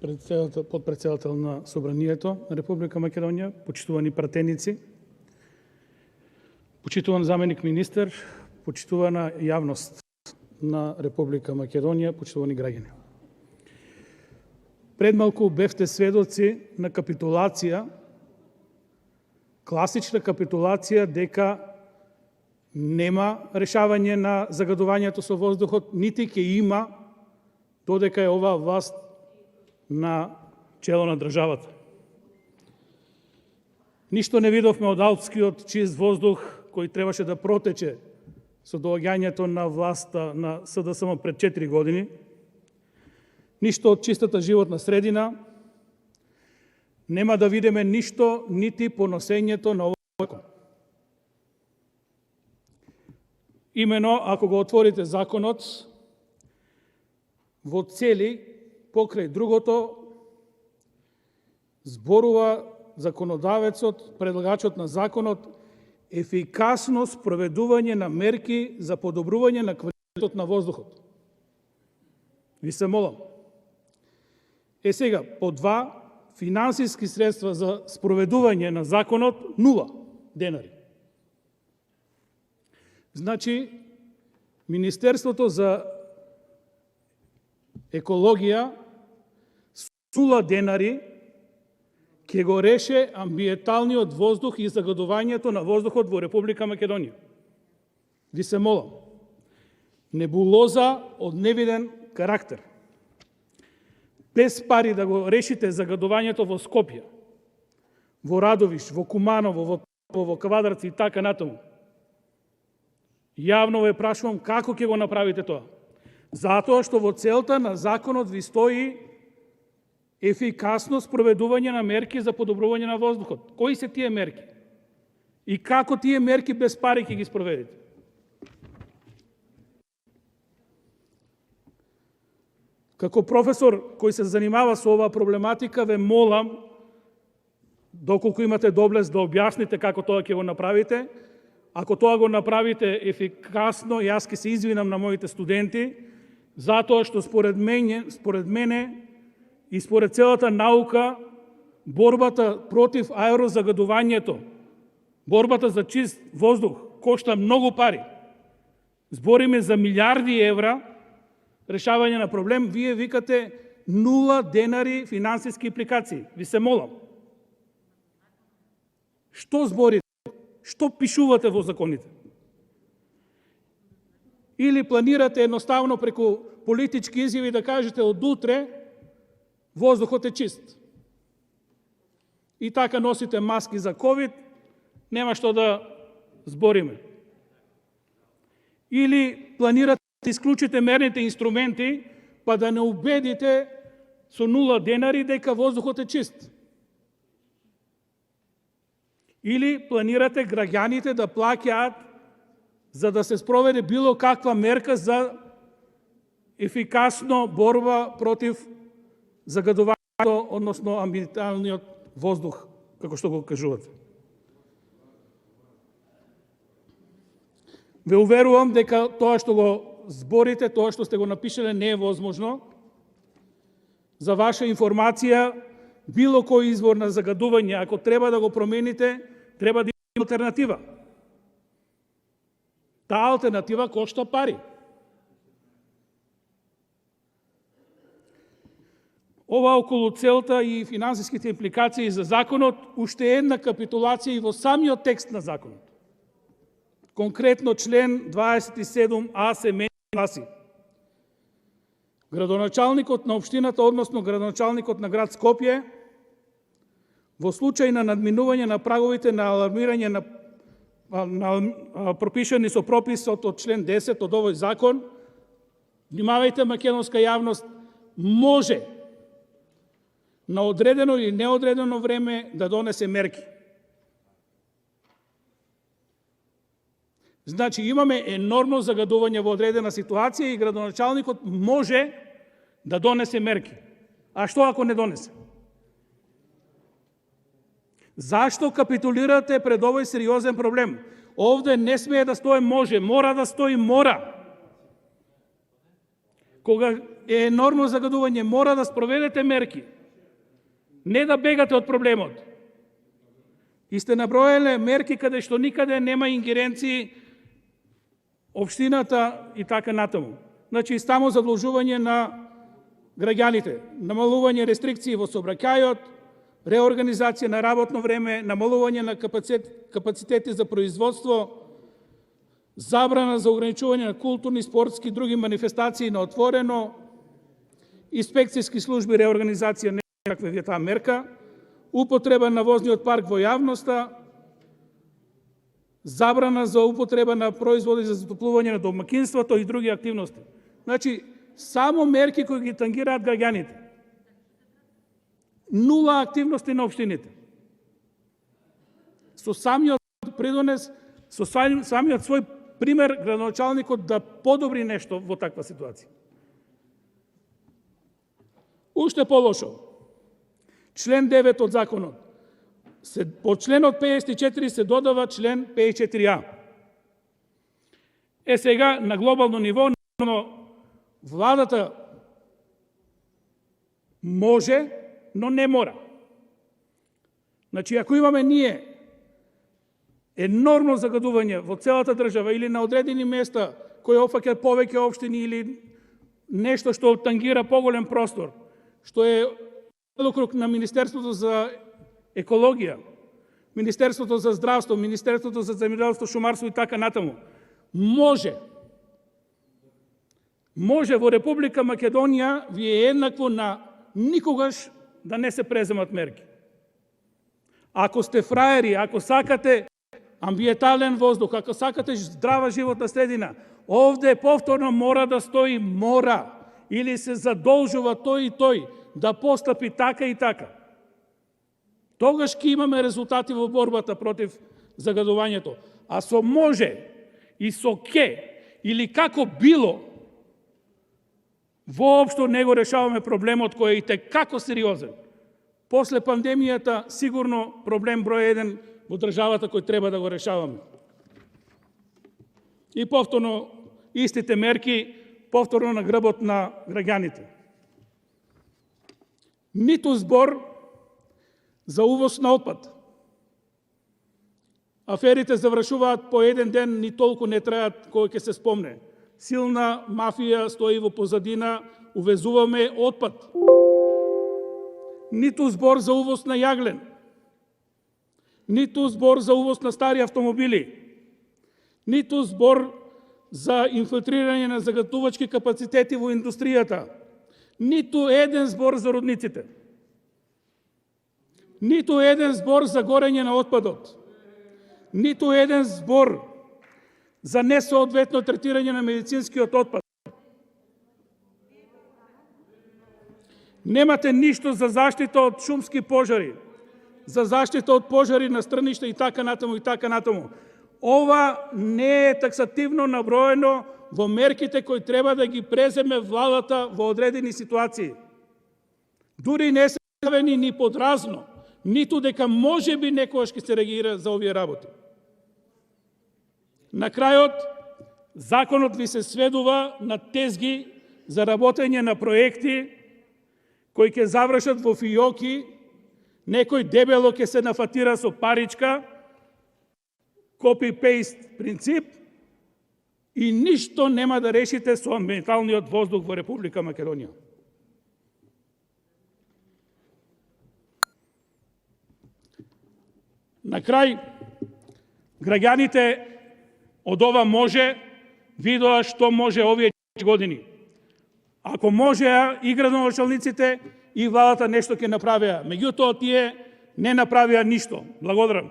подпредседател на Собранието на Република Македонија, почитувани пратеници, почитуван заменик министер, почитувана јавност на Република Македонија, почитувани граѓани. Пред малку бевте сведоци на капитулација, класична капитулација дека нема решавање на загадувањето со воздухот, нити ќе има додека е оваа власт на чело на државата. Ништо не видовме од алпскиот чист воздух кој требаше да протече со доаѓањето на власта на СДСМ пред 4 години. Ништо од чистата животна средина. Нема да видиме ништо нити по носењето на овој закон. Имено, ако го отворите законот, во цели, покрај другото, зборува законодавецот, предлагачот на законот, ефикасно спроведување на мерки за подобрување на квалитетот на воздухот. Ви се молам. Сега, по 2 финансиски средства за спроведување на законот, 0 денари. Значи, Министерството за екологија с 0 денари ќе го реше амбиенталниот воздух и загадувањето на воздухот во Република Македонија. Ви се молам. Небулоза од невиден карактер. Без пари да го решите загадувањето во Скопје, во Радовиш, во Куманово, во Квадраци и така натаму. Јавно ве прашувам како ќе го направите тоа. Затоа што во целта на законот ви стои ефикасно спроведување на мерки за подобрување на воздухот. Кои се тие мерки? И како тие мерки без пари ќе ги спроведите? Како професор кој се занимава со оваа проблематика, ве молам, доколку имате доблест да објасните како тоа ќе го направите. Ако тоа го направите ефикасно, јас ќе се извинам на моите студенти, затоа што според мене и според целата наука, борбата против аерозагадувањето, борбата за чист воздух кошта многу пари. Збориме за милиарди евра решавање на проблем, вие викате 0 денари финансиски импликации. Ви се молам. Што зборите? Што пишувате во законите? Или планирате едноставно преку политички изјави да кажете од утре воздухот е чист. И така носите маски за ковид, нема што да збориме. Или планирате да исклучите мерните инструменти, па да не убедите со 0 денари дека воздухот е чист. Или планирате граѓаните да плаќаат за да се спроведе било каква мерка за ефикасно борба против загадувањето, односно амбиенталниот воздух, како што го кажувате. Ве уверувам дека тоа што го зборите, тоа што сте го напишале не е возможно. За ваша информација, било кој извор на загадување, ако треба да го промените, треба да има алтернатива. Таа алтернатива кошта пари. Ова околу целта и финансиските импликации за законот, уште една капитулација и во самиот текст на законот. Конкретно член 27а се менја гласи: градоначалникот на општината, односно градоначалникот на град Скопје, во случај на надминување на праговите на алармирање на пропишани со прописот од член 10 од овој закон, внимавајте македонска јавност, може на одредено или неодредено време да донесе мерки. Значи, имаме енормно загадување во одредена ситуација и градоначалникот може да донесе мерки. А што ако не донесе? Зашто капитулирате пред овој сериозен проблем? Овде не смее да стои може, мора да стои мора. Кога е енормно загадување. Мора да спроведете мерки. Не да бегате од проблемот. И сте наброеле мерки каде што никаде нема ингеренции општината и така натаму. Значи, само задолжување на граѓаните, намалување рестрикции во сообраќајот, реорганизација на работно време, намалување на капацитети за производство, забрана за ограничување на културни, спортски и други манифестации на отворено, инспекцијски служби, реорганизација, некаква е таа мерка, употреба на возниот парк во јавноста, забрана за употреба на производи за затоплување на домакинството и други активности. Значи, само мерки кои ги тангираат граѓаните. Нула активности на општините. Со самиот придонес, со самиот свој пример, градоначалникот да подобри нешто во таква ситуација. Уште полошо. Член 9 од законот. По членот 54 се додава член 54а. Сега, на глобално ниво, но владата може, но не мора. Значи, ако имаме ние енормно загадување во целата држава или на одредени места кои опфаќаат повеќе општини или нешто што тангира поголем простор, што е делокруг на Министерството за екологија, Министерството за здравство, Министерството за земјоделство, шумарство и така натаму, може во Република Македонија ви е еднакво на никогаш да не се преземат мерки. Ако сте фраери, ако сакате амбиентален воздух, ако сакате здрава животна средина, овде повторно мора да стои мора или се задолжува тој и тој да постапи така и така. Тогаш ќе имаме резултати во борбата против загадувањето. А со може и со ке или како било, воопшто не го решаваме проблемот кој е и текако сериозен. После пандемијата сигурно проблем број 1 во државата кој треба да го решаваме. И повторно истите мерки, повторно на грбот на граѓаните. Ниту збор за увоз на отпад. Аферите завршуваат по еден ден, ни толку не траат кој ќе се спомне. Силна мафија стои во позадина, увезуваме отпад. Ниту збор за увоз на јаглен. Ниту збор за увоз на стари автомобили. Ниту збор за инфилтрирање на загатувачки капацитети во индустријата. Ниту еден збор за рудниците. Ниту еден збор за горење на отпадот. Ниту еден збор за несоодветно третирање на медицинскиот отпад. Немате ништо за заштита од шумски пожари, за заштита од пожари на стрништа и така натаму и така натаму. Ова не е таксативно наброено во мерките кои треба да ги преземе владата во одредени ситуации. Дури не се ставени ни подразно, ниту дека може би некојаш ќе се реагира за овие работи. На крајот, законот ви се сведува на тезги за работење на проекти кои ќе завршат во фијоки, некој дебело ќе се нафатира со паричка, copy-paste принцип и ништо нема да решите со амбиенталниот воздух во Република Македонија. На крај, граѓаните од ова може видоа што може овие години. Ако можеа и градоначалниците и владата нешто ќе направеа, меѓутоа тие не направија ништо. Благодарам.